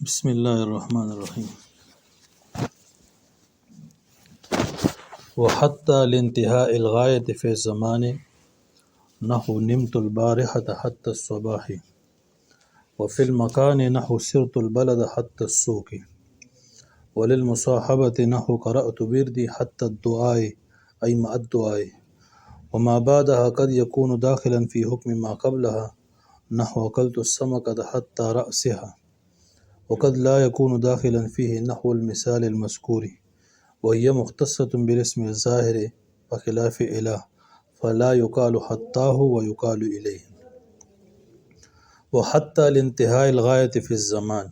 بسم اللہ الرحمن الرحیم۔ وحتى لانتهاء الغاية في الزمان نحو نمت البارحة حتى الصباح، وفي المكان نحو سرت البلد حتى السوق، وللمصاحبة نحو قرأت بردي حتى الدعاء أي مع الدعاء، وما بعدها قد يكون داخلا في حكم ما قبلها نحو أكلت السمكة حتى رأسها، وقد لا يكون داخلا فيه نحو المثال المذكور، وهي مختصة بالاسم الظاهر بخلاف إله فلا يقال حتاه ويقال إليه۔ وحتى لانتہاء الغایت فی الزمان،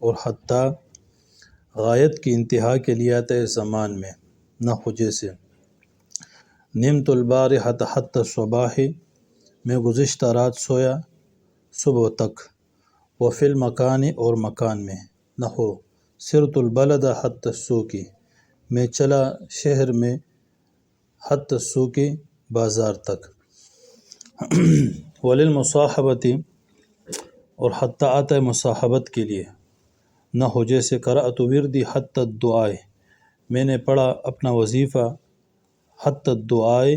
اور حتیٰ غایت کی انتہا کے لیے آتا ہے زمان میں، نحو جیسے نمت البارحة حتى الصباح، میں گزشتہ رات سویا صبح تک، وفی المکان، اور مکان میں، نحو سرت البلد حتى السوق، میں چلا شہر میں حتى السوق، بازار تک۔ وللمصاحبت، اور حتیٰ آتا ہے مصاحبت کے لیے، نحو جیسے قرأت وردی حتى الدعاء، میں نے پڑھا اپنا وظیفہ حتى الدعاء،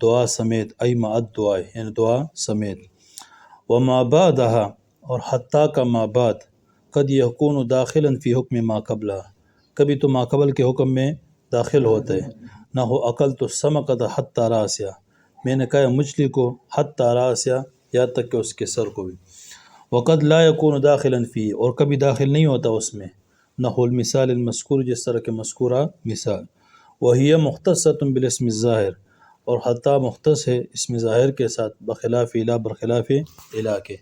دعا سمیت، ای مع الدعاء، یعنی دعا سمیت۔ وما بعدها، اور حتیٰ کا ما بعد، قد یکون داخلا فی حکم ما قبلہ، کبھی تو ما قبل کے حکم میں داخل ہوتا ہے، نحو اکلت السمکۃ حتی راسیا، میں نے کھایا مچھلی کو حتی راسیا، یہاں تک کہ اس کے سر کو بھی۔ وقد لا یکون داخلا فی، اور کبھی داخل نہیں ہوتا اس میں، نحو المثال المذکور، جس طرح کے مذکورہ مثال۔ وہی مختصۃ بالاسم الظاہر، اور حتیٰ مختص ہے اسم ظاہر کے ساتھ، بخلاف الہ، برخلاف الہ کے۔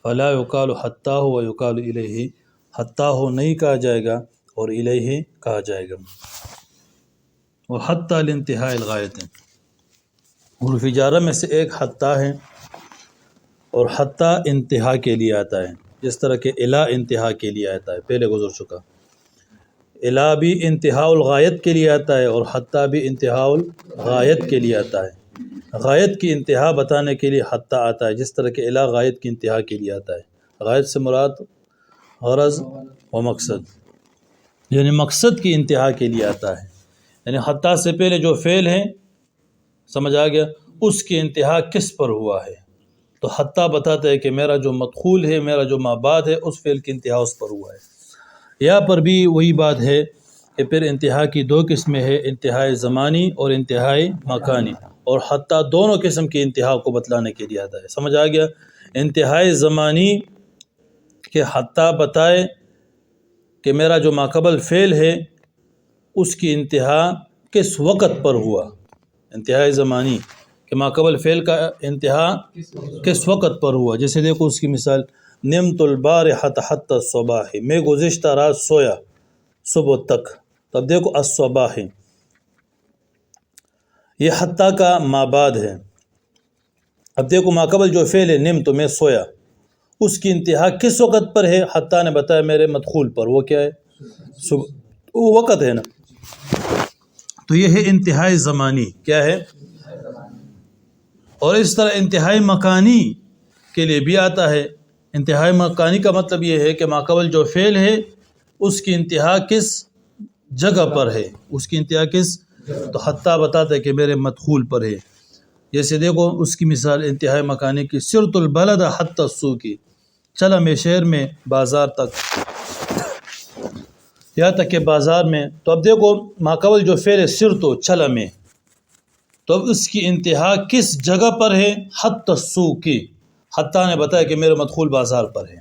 فلا یقال حتیٰ و یقال الیہ، حتیٰ نہیں کہا جائے گا اور الیہ کہا جائے گا۔ وحتیٰ لانتہاء الغایت، حروف جارہ میں سے ایک حتیٰ ہے، اور حتیٰ انتہا کے لیے آتا ہے، جس طرح کہ الی انتہا کے لیے آتا ہے، پہلے گزر چکا۔ الی بھی انتہاء الغایت کے لیے آتا ہے، اور حتیٰ بھی انتہاء الغایت کے لیے آتا ہے۔ غایت کی انتہا بتانے کے لیے حتیٰ آتا ہے، جس طرح کہ الی غایت کی انتہا کے لیے آتا ہے۔ غایت سے مراد غرض و مقصد، یعنی مقصد کی انتہا کے لیے آتا ہے، یعنی حتیٰ سے پہلے جو فعل ہے، سمجھ آ گیا، اس کی انتہا کس پر ہوا ہے، تو حتیٰ بتاتا ہے کہ میرا جو مدخول ہے، میرا جو ما بعد ہے، اس فعل کی انتہا اس پر ہوا ہے۔ یہاں پر بھی وہی بات ہے کہ پھر انتہا کی دو قسمیں ہے، انتہائی زمانی اور انتہائی مکانی، اور حتیٰ دونوں قسم کی انتہا کو بتلانے کے لیے آتا ہے، سمجھ آ گیا۔ انتہائی زمانی کہ حتیٰ بتائے کہ میرا جو ماقبل فعل ہے اس کی انتہا کس وقت پر ہوا، انتہائی زمانی کہ ماقبل فعل کا انتہا کس وقت پر ہوا، جیسے دیکھو اس کی مثال، نمت البارحة حتى الصباح، میں گزشتہ رات سویا صبح تک، تب دیکھو الصباح، یہ حتیٰ کا ما بعد ہے۔ اب دیکھو ماقبل جو فعل ہے نمت، میں سویا، اس کی انتہا کس وقت پر ہے، حتیٰ نے بتایا میرے مدخول پر، وہ کیا ہے، صبح، وہ وقت ہے نا، تو یہ ہے انتہائی زمانی، کیا ہے۔ اور اس طرح انتہائی مکانی کے لیے بھی آتا ہے۔ انتہائی مکانی کا مطلب یہ ہے کہ ماقبل جو فعل ہے اس کی انتہا کس جگہ پر ہے، اس کی انتہا کس، تو حتیٰ بتاتا ہے کہ میرے مدخول پر ہے۔ جیسے دیکھو اس کی مثال انتہائی مکانی کی، سرت البلد حتى السوق، چلا میں شہر میں بازار تک، یہاں تک کہ بازار میں، تو اب دیکھو ماقبل جو فعل سرتو، چلا میں، تو اب اس کی انتہا کس جگہ پر ہے، حتى السوق، حتیٰ نے بتایا کہ میرے مدخول بازار پر ہے،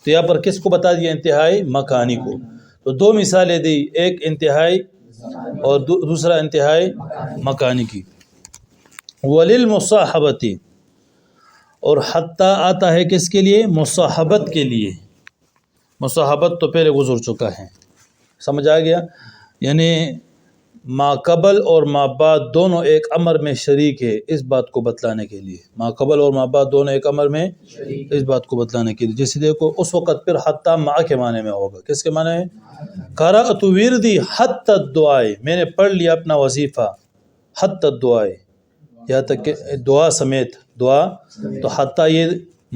تو یہاں پر کس کو بتا دیا، انتہائی مکانی کو۔ تو دو مثالیں دی، ایک انتہائی اور دوسرا انتہائی مکانی کی۔ وللمصاحبت، اور حتیٰ آتا ہے کس کے لیے، مصاحبت کے لیے۔ مصاحبت تو پہلے گزر چکا ہے، سمجھ آ گیا، یعنی ما قبل اور ما بعد دونوں ایک امر میں شریک ہے، اس بات کو بتلانے کے لیے، ما قبل اور ما بعد دونوں ایک امر میں اس بات کو بتلانے کے لیے۔ جیسے دیکھو اس وقت پھر حتیٰ مع کے معنی میں ہوگا، کس کے معنی میں، قرأت وردی حتى الدعاء، میں نے پڑھ لیا اپنا وظیفہ حتى الدعاء، یہاں تک کہ دعا سمیت، دعا، تو حتیٰ یہ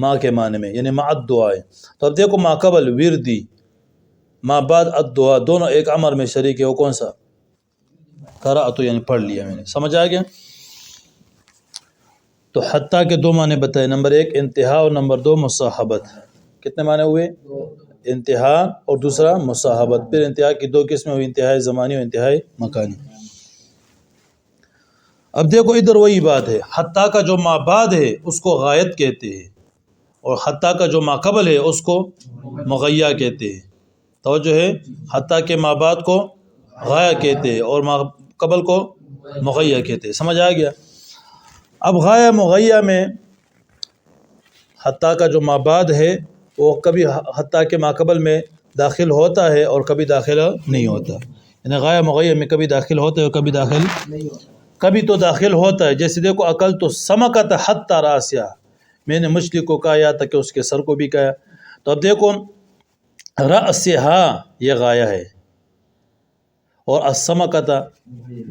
ماں کے معنی میں، یعنی مع الدعاء۔ تو اب دیکھو ما قبل وردی، ما بعد الدعا دونوں ایک امر میں شریک ہے، وہ کون سا؟ قرأت یعنی پڑھ لیا میں نے، سمجھ آ گیا؟ تو حتیٰ کے دو معنی بتائے، نمبر 1 انتہا اور نمبر 2 مصاحبت۔ کتنے معنی ہوئے؟ انتہا اور دوسرا مصاحبت۔ پھر انتہا کی دو قسمیں ہوئی، انتہائی زمانی اور انتہائی مکانی۔ اب دیکھو ادھر وہی بات ہے، حتیٰ کا جو ما بعد ہے اس کو غایت کہتے ہیں، اور حتیٰ کا جو ما قبل ہے اس کو مغیّہ کہتے ہیں۔ توجہ ہے، حتیٰ کے ما بعد کو غایہ کہتے ہیں اور ما قبل کو مغیّہ کہتے ہیں، سمجھ آ گیا؟ اب غایہ مغیّہ میں حتیٰ کا جو ما بعد ہے وہ کبھی حتیٰ کے ما قبل میں داخل ہوتا ہے اور کبھی داخل نہیں ہوتا، یعنی غایہ مغیّہ میں کبھی داخل ہوتا ہے اور کبھی داخل نہیں ہوتا۔ کبھی تو داخل ہوتا ہے، جیسے دیکھو اکل تو سمکت حتی راسیہ، میں نے مچھلی کو کہا یا تک کہ اس کے سر کو بھی کہا۔ تو اب دیکھو رأسہا یہ غایہ ہے اور السمکت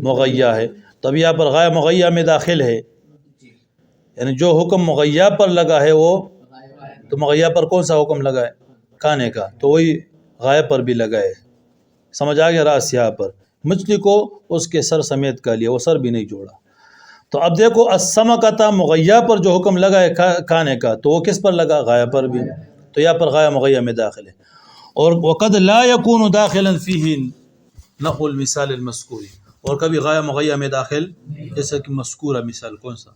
مغیّہ ہے، تو اب یہاں پر غایہ مغیّہ میں داخل ہے، یعنی جو حکم مغیّہ پر لگا ہے وہ تو مغیّہ پر کون سا حکم لگا ہے؟ کھانے کا، تو وہی غایہ پر بھی لگا ہے، سمجھ آ گیا؟ رأسہا پر مچھلی کو اس کے سر سمیت کہا لیا، وہ سر بھی نہیں جوڑا۔ تو اب دیکھو السمکت مغیّہ پر جو حکم لگا ہے کھانے کا تو وہ کس پر لگا؟ غایہ پر بھی، تو یہاں پر غایہ مغیّہ میں داخل ہے۔ اور وقد لا يكون داخلا فيه نحو المثال المذکور، اور کبھی غایہ مغیّہ میں داخل جیسا کہ مذکورہ مثال کون سا؟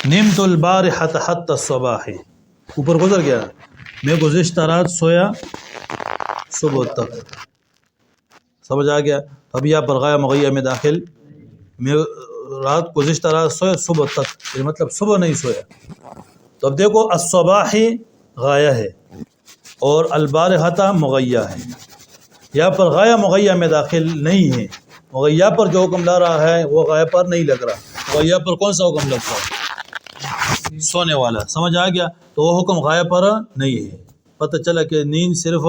نمت البارحۃ حتی الصباح، اوپر گزر گیا، میں گزشتہ رات سویا صبح تک، سمجھ آ گیا؟ اب یہاں پر غایہ مغیّہ میں داخل، میں گزشتہ رات سویا صبح تک، یہ مطلب صبح نہیں سویا۔ تو اب دیکھو الصباح غایہ ہے اور البارحۃ مغیّہ ہے، یہاں پر غایہ مغیّہ میں داخل نہیں ہے، مغیّہ پر جو حکم لا رہا ہے وہ غایہ پر نہیں لگ رہا، مغیّہ پر کون سا حکم لگتا ہے؟ سونے والا، سمجھ آ گیا؟ تو وہ حکم غایہ پر نہیں ہے، پتہ چلا کہ نیند صرف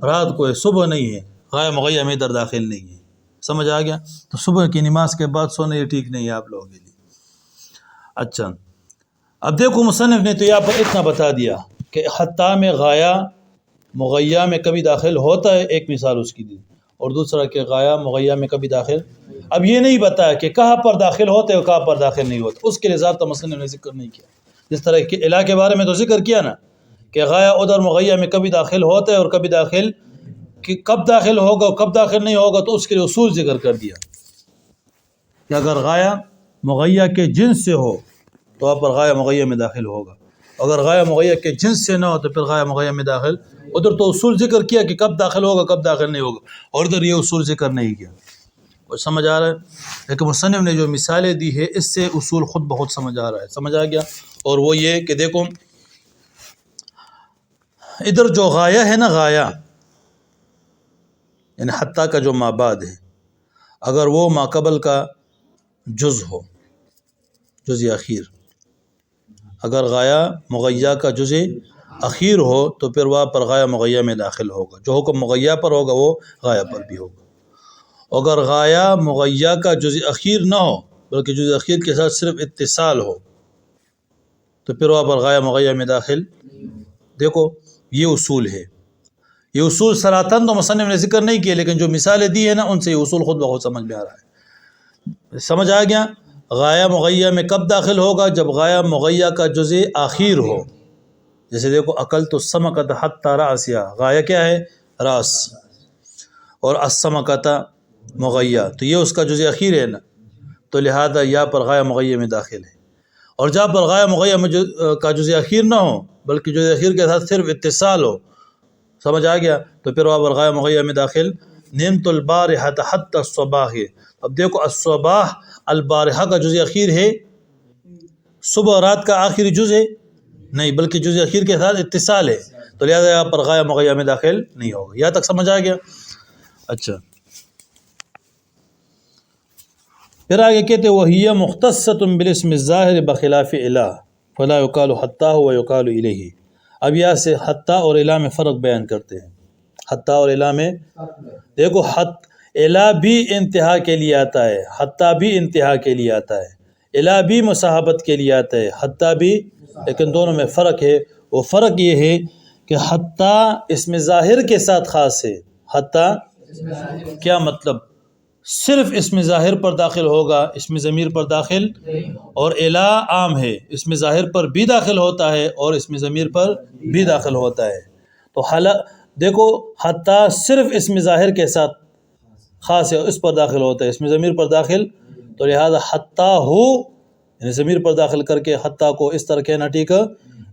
رات کو ہے، صبح نہیں ہے، غایہ مغیّہ میں ادھر داخل نہیں ہے، سمجھ آ گیا؟ تو صبح کی نماز کے بعد سونا یہ ٹھیک نہیں ہے آپ لوگوں کے لیے۔ اچھا اب دیکھو مصنف نے تو یہاں پر اتنا بتا دیا کہ حتیٰ میں غایہ مغیّہ میں کبھی داخل ہوتا ہے، ایک مثال اس کی دی، اور دوسرا کہ غایہ مغیّہ میں کبھی داخل، اب یہ نہیں بتایا کہ کہاں پر داخل ہوتے اور کہاں پر داخل نہیں ہوتے، اس کے لیے ذات مصنف نے ذکر نہیں کیا۔ جس طرح کہ الہ کے بارے میں تو ذکر کیا نا کہ غایہ ادھر مغیّہ میں کبھی داخل ہوتا ہے اور کبھی داخل، کہ کب داخل ہوگا اور کب داخل نہیں ہوگا، تو اس کے لیے اصول ذکر کر دیا کہ اگر غایہ مغیّہ کے جنس سے ہو تو وہاں پر غایہ مغیّہ میں داخل ہوگا، اگر غایہ مغیّہ کے جنس سے نہ ہو تو پھر غایہ مغیّہ میں داخل، ادھر تو اصول ذکر کیا کہ کب داخل ہوگا کب داخل نہیں ہوگا، اور ادھر یہ اصول ذکر نہیں کیا۔ کچھ سمجھ آ رہا ہے؟ لیکن مصنف نے جو مثالیں دی ہے اس سے اصول خود بخود سمجھ آ رہا ہے، سمجھ آ گیا؟ اور وہ یہ کہ دیکھو ادھر جو غایہ ہے نا، غایہ یعنی حتیٰ کا جو ما بعد ہے، اگر وہ ما قبل کا جز ہو، جز اخیر، اگر غایہ مغیّہ کا جز اخیر ہو تو پھر وہاں پر غایہ مغیّہ میں داخل ہوگا، جو حکم مغیّہ پر ہوگا وہ غایہ پر بھی ہوگا۔ اگر غایہ مغیّہ کا جز اخیر نہ ہو بلکہ جز اخیر کے ساتھ صرف اتصال ہو تو پھر وہاں پر غایہ مغیّہ میں داخل، دیکھو یہ اصول ہے، یہ اصول صراحتاً تو مصنف نے ذکر نہیں کیے، لیکن جو مثالیں دی ہیں نا ان سے یہ اصول خود بخود سمجھ میں آ رہا ہے۔ سمجھ آ گیا؟ غایہ مغیّہ میں کب داخل ہوگا؟ جب غایہ مغیّہ کا جز آخر ہو، جیسے دیکھو اکلت السمکۃ حتی رأسہا، غایہ کیا ہے؟ راس، اور السمکۃ مغیّہ تو یہ اس کا جز اخیر ہے نا، تو لہذا یہاں پر غایہ مغیّہ میں داخل ہے، اور جہاں پر غایہ مغیّہ میں کا جز اخیر نہ ہو بلکہ جز اخیر کے ساتھ صرف اتصال ہو، سمجھ آ گیا؟ تو پھر وہاں پر غایہ مغیّہ میں داخل، نمت البارحۃ حتی الصباح، اب دیکھو الصباح البارحہ کا جز اخیر ہے، صبح رات کا آخری جز ہے نہیں بلکہ جز اخیر کے ساتھ اتصال ہے، تو لہذا یہاں پر غایہ مغیّہ میں داخل نہیں ہوگا۔ یہاں تک سمجھ آ گیا؟ اچھا پھر آگے کہتے وَهِيَ مُخْتَصَّةٌ بِالِاسْمِ الظَّاهِرِ بَخِلَافِ إِلَىٰ فَلَا يُقَالُ حَتَّىٰ وَيُقَالُ إِلَيْهِ۔ اب یہاں سے حتیٰ اور الہ میں فرق بیان کرتے ہیں، حتیٰ اور الہ میں دیکھو الہ بھی انتہا کے لیے آتا ہے، حتیٰ بھی انتہا کے لیے آتا ہے، الا بھی مصاحبت کے لیے آتا ہے، حتیٰ بھی، لیکن دونوں میں فرق ہے۔ وہ فرق یہ ہے کہ حتیٰ اسم ظاہر کے ساتھ خاص ہے۔ حتیٰ کیا مطلب؟ صرف اسم ظاہر پر داخل ہوگا، اسم ضمیر پر داخل، اور الا عام ہے، اسم ظاہر پر بھی داخل ہوتا ہے اور اسم ضمیر پر بھی داخل ہوتا ہے۔ تو دیکھو حتیٰ صرف اسم ظاہر کے ساتھ خاص ہے، اس پر داخل ہوتا ہے، اسم ضمیر پر داخل، تو لہذا حتیٰ ہو یعنی ضمیر پر داخل کر کے حتیٰ کو اس طرح کہنا ٹھیک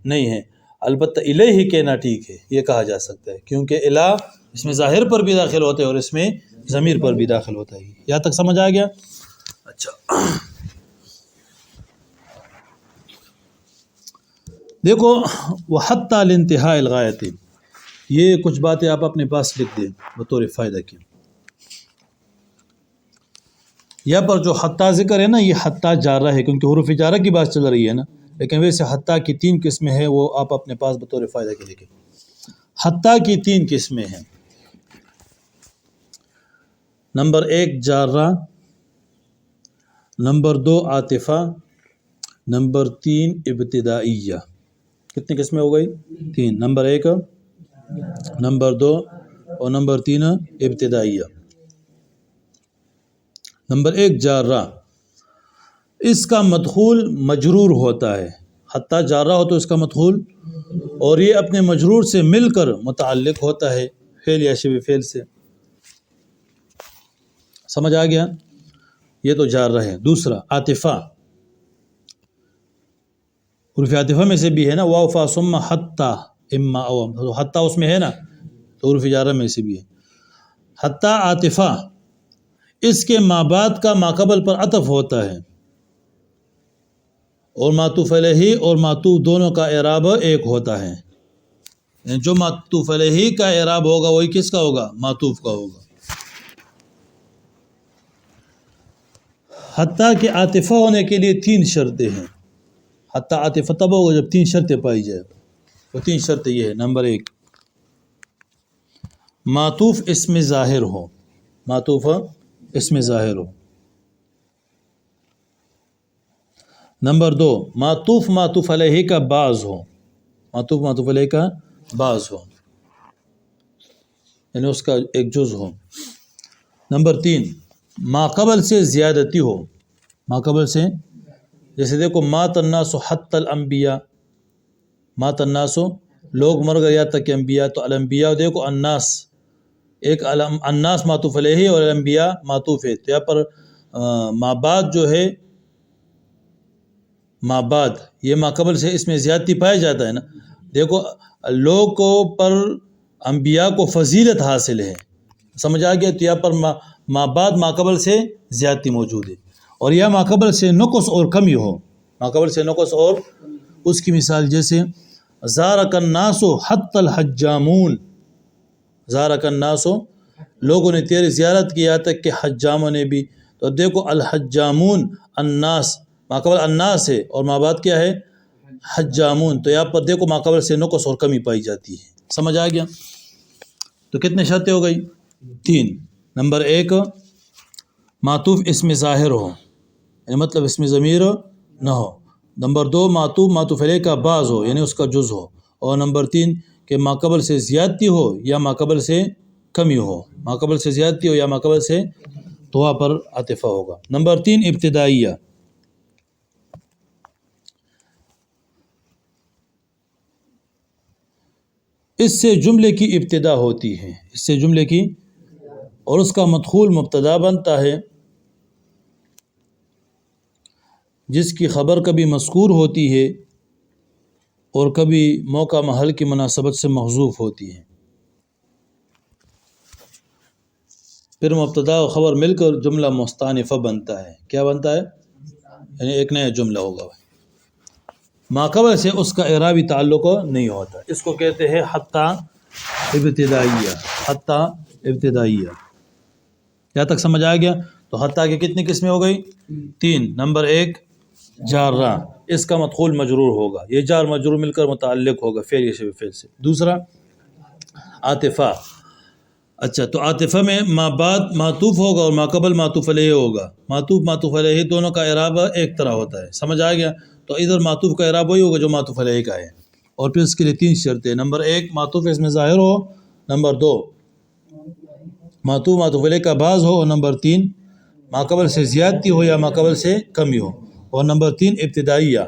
نہیں ہے، البتہ الیہ کہنا ٹھیک ہے، یہ کہا جا سکتا ہے، کیونکہ الا اس میں ظاہر پر بھی داخل ہوتے ہیں اور اس میں ضمیر پر بھی داخل ہوتا ہے۔ یہاں تک سمجھ آ گیا؟ اچھا دیکھو، وحتیٰ لانتہاء الغایۃ، یہ کچھ باتیں آپ اپنے پاس لکھ دیں بطور فائدہ کی۔ یہاں پر جو حتیٰ ذکر ہے نا، یہ حتیٰ جارہ ہے، کیونکہ حروف جارہ کی بات چل رہی ہے نا، لیکن ویسے حتیٰ کی 3 قسمیں ہیں، وہ آپ اپنے پاس بطور فائدہ کے لکھیں۔ حتیٰ کی 3 قسمیں ہیں۔ نمبر 1 جارہ، نمبر 2 عاطفہ، نمبر 3 ابتدائیہ۔ کتنی قسمیں ہو گئی؟ 3۔ نمبر 1، نمبر 2 اور نمبر 3 ابتدائیہ۔ نمبر 1 جارہ، اس کا مدخول مجرور ہوتا ہے۔ حتیٰ جارہ ہو تو اس کا مدخول، اور یہ اپنے مجرور سے مل کر متعلق ہوتا ہے فعل یا شبہ فعل سے۔ سمجھ آ گیا؟ یہ تو جارہ ہے۔ دوسرا عاطفہ، حروف عاطفہ میں سے بھی ہے نا، واو فا ثم حتیٰ اما او، حتیٰ اس میں ہے نا، تو حروف جارہ میں سے بھی ہے۔ حتیٰ عاطفہ، اس کے ما بعد کا ما قبل پر عطف ہوتا ہے، اور معطوف علیہ اور معطوف دونوں کا اعراب ایک ہوتا ہے، یعنی جو معطوف علیہ کا اعراب ہوگا وہی کس کا ہوگا؟ معطوف کا ہوگا۔ حتیٰ کہ عاطفہ ہونے کے لیے 3 شرطیں ہیں۔ حتیٰ عاطفہ تب ہوگا جب 3 شرطیں پائی جائے۔ وہ 3 شرطیں یہ ہے۔ نمبر 1، معطوف اسم ظاہر ہو، معطوف اسم ظاہر ہو۔ نمبر 2، معطوف علیہ کا بعض ہو، معطوف علیہ کا بعض ہو، یعنی اس کا ایک جز ہو۔ نمبر 3، ما قبل سے زیادتی ہو، ما قبل سے، جیسے دیکھو مات الناس حتی الانبیاء، مات الناس، لوگ مر گئے یہاں تک کہ انبیاء، تو الانبیاء دیکھو الناس، ایک الناس معطوف علیہ اور الانبیاء معطوف ہے، تو یہاں پر ما بعد جو ہے، ما بعد یہ ما قبل سے اس میں زیادتی پایا جاتا ہے نا۔ دیکھو لوگوں پر انبیاء کو فضیلت حاصل ہے، سمجھ آ گیا؟ تو یہاں پر ما بعد ما قبل سے زیادتی موجود ہے، اور یا ما قبل سے نقص اور کمی ہو، ما قبل سے نقص اور، اس کی مثال جیسے زارک الناس حتی الحجامون، زارک الناس، لوگوں نے تیری زیارت کی یہاں تک کہ حجاموں نے بھی، تو دیکھو الحجامون الناس، ما قبل الناس ہے اور ما بعد کیا ہے؟ حجامون، تو یہاں پر دیکھو ما قبل سے نقص اور کمی پائی جاتی ہے۔ سمجھ آ گیا؟ تو کتنے شرطیں ہو گئی؟ 3۔ نمبر 1، معطوف اسم ظاہر ہو، یعنی مطلب اسم ضمیر نہ ہو۔ نمبر 2، معطوف علیہ کا بعض ہو، یعنی اس کا جز ہو۔ اور نمبر 3، کہ ما قبل سے زیادتی ہو یا ما قبل سے کمی ہو، ما قبل سے زیادتی ہو یا ما قبل سے، تو وہاں پر عاطفہ ہوگا۔ نمبر 3 ابتدائیہ، اس سے جملے کی ابتدا ہوتی ہے، اس سے جملے کی، اور اس کا مدخول مبتدا بنتا ہے، جس کی خبر کبھی مذکور ہوتی ہے اور کبھی موقع محل کی مناسبت سے محذوف ہوتی ہے۔ پھر مبتدا و خبر مل کر جملہ مستانفہ بنتا ہے۔ کیا بنتا ہے؟ یعنی ایک نیا جملہ ہوگا، ما قبل سے اس کا اعرابی تعلق نہیں ہوتا، اس کو کہتے ہیں حتیٰ ابتدائیہ، حتیٰ ابتدائیہ۔ یہاں تک سمجھ آ گیا؟ تو حتیٰ کی کتنی قسمیں ہو گئی؟ 3۔ نمبر 1 جارہ، اس کا مدخول مجرور ہوگا، یہ جار مجرور مل کر متعلق ہوگا فعل یا شبہ فعل سے۔ دوسرا عاطفہ، اچھا، تو عاطفہ میں ما بعد معطوف ہوگا اور ما قبل معطوف علیہ ہوگا. معطوف علیہ دونوں کا اعراب ایک طرح ہوتا ہے، سمجھ آ گیا؟ تو ادھر معطوف کا اعراب وہی ہوگا جو معطوف علیہ کا ہے. اور پھر اس کے لیے 3 شرطیں. نمبر 1 معطوف اس میں ظاہر ہو. نمبر 2 معطوف علیہ کا بعض ہو. اور نمبر 3 ما قبل سے زیادتی ہو یا ما قبل سے کمی ہو. اور نمبر 3 ابتدائیہ،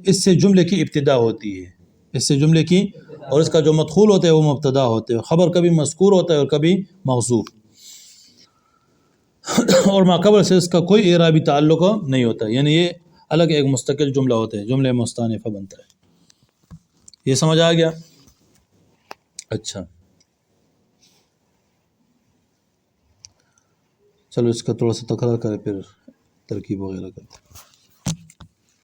اس سے جملے کی ابتدا ہوتی ہے، اس سے جملے کی، اور اس کا جو مدخول ہوتا ہے وہ مبتدا ہوتے ہیں. خبر کبھی مذکور ہوتا ہے اور کبھی محذوف. اور ما قبل سے اس کا کوئی اعرابی تعلق نہیں ہوتا، یعنی یہ الگ ایک مستقل جملہ ہوتا ہے، جملہ مستانفہ بنتا ہے. یہ سمجھ آ گیا؟ اچھا چلو اس کا تھوڑا سا تکرار کرے پھر ترکیب وغیرہ کرتے ہیں.